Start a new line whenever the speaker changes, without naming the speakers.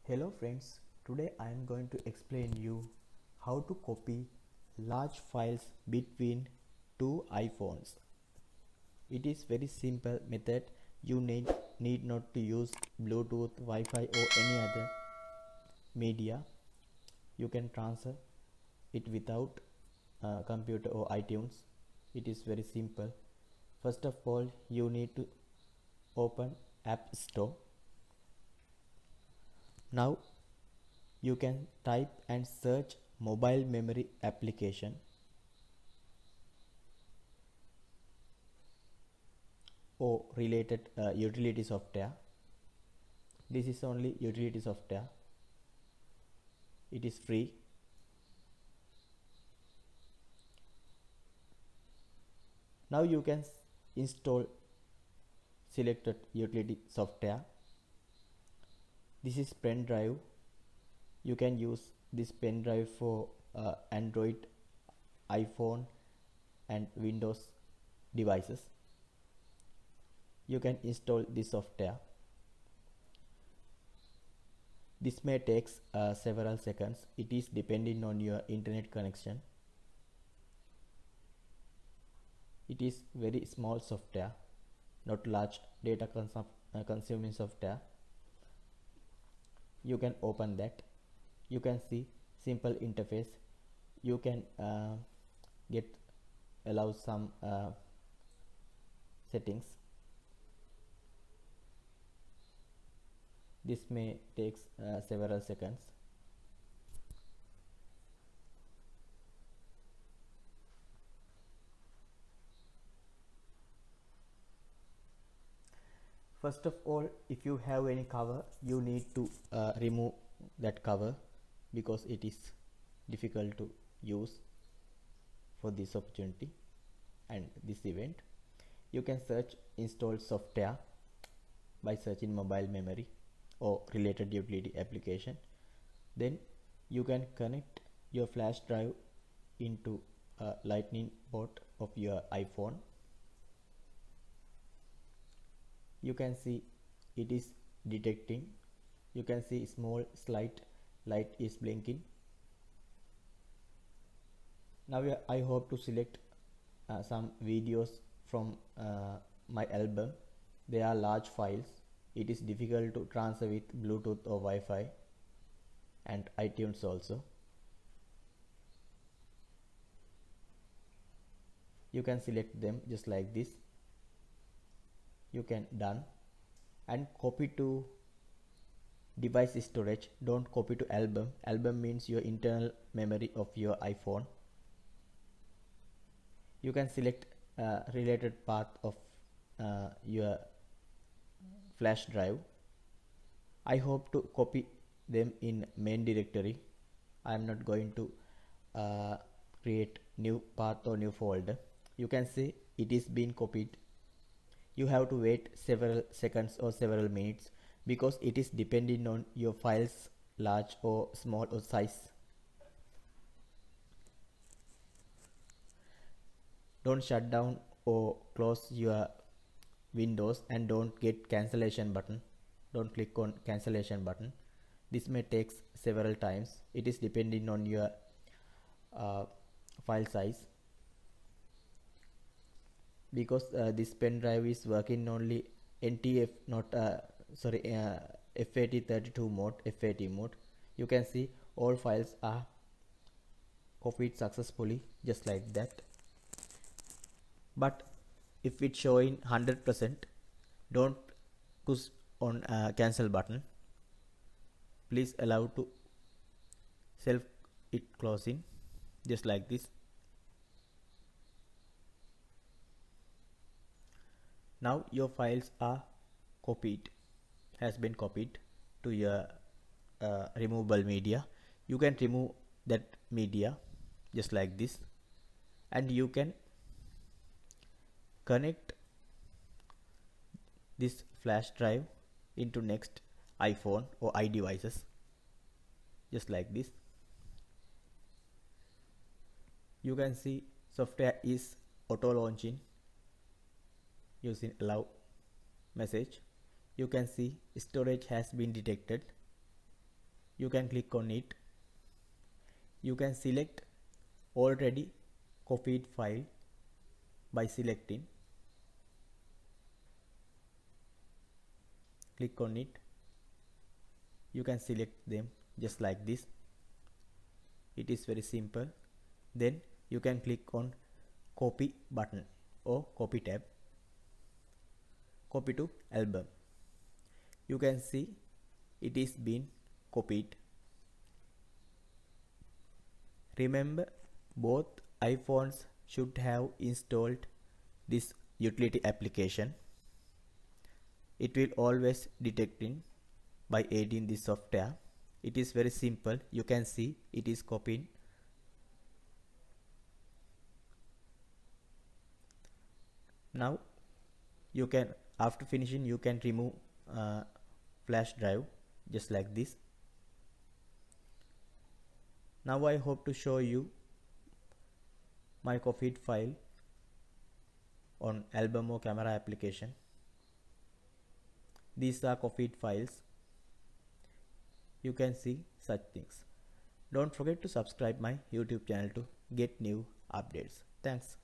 Hello friends, today I am going to explain you how to copy large files between two iPhones. It is very simple method. You need not to use Bluetooth, Wi-Fi or any other media. You can transfer it without computer or iTunes. It is very simple. First of all, you need to open App Store. Now you can type and search mobile memory application or related utility software. This is only utility software. It is free. Now you can install selected utility software. This is pen drive. You can use this pen drive for Android, iPhone and Windows devices. You can install this software. This may take several seconds. It is depending on your internet connection. It is very small software, not large data consuming software. You can open that. You can see simple interface. You can allow some settings. This may take several seconds. First of all, if you have any cover, you need to remove that cover because it is difficult to use for this opportunity and this event. You can search install software by searching mobile memory or related utility application. Then you can connect your flash drive into a lightning port of your iPhone. You can see it is detecting. You can see small slight light is blinking. Now I hope to select some videos from my album. They are large files. It is difficult to transfer with Bluetooth or Wi-Fi and iTunes also. You can select them just like this. You can done and copy to device storage. Don't copy to album. Album means your internal memory of your iPhone. You can select related path of your flash drive. I hope to copy them in main directory. I am not going to create new path or new folder. You can see it is being copied. You have to wait several seconds or several minutes because it is depending on your files large or small or size. Don't shut down or close your Windows and don't get cancellation button. Don't click on cancellation button. This may take several times. It is depending on your file size. Because this pen drive is working only NTF, not FAT32 mode, FAT mode. You can see all files are copied successfully just like that. But if it's showing 100%, don't push on cancel button. Please allow to self it closing just like this. Now your files are copied, has been copied to your removable media. You can remove that media just like this, and you can connect this flash drive into next iPhone or iDevices just like this. You can see software is auto launching using allow message. You can see storage has been detected. you can click on it. You can select already copied file by selecting. Click on it. You can select them just like this. It is very simple. Then you can click on copy button or copy tab. Copy to album. You can see it is been copied. Remember, both iPhones should have installed this utility application. It will always detect it by adding this software. It is very simple. You can see it is copied. Now you can, after finishing, you can remove flash drive just like this. Now I hope to show you my copied file on album or camera application. These are copied files. You can see such things. Don't forget to subscribe my YouTube channel to get new updates. Thanks.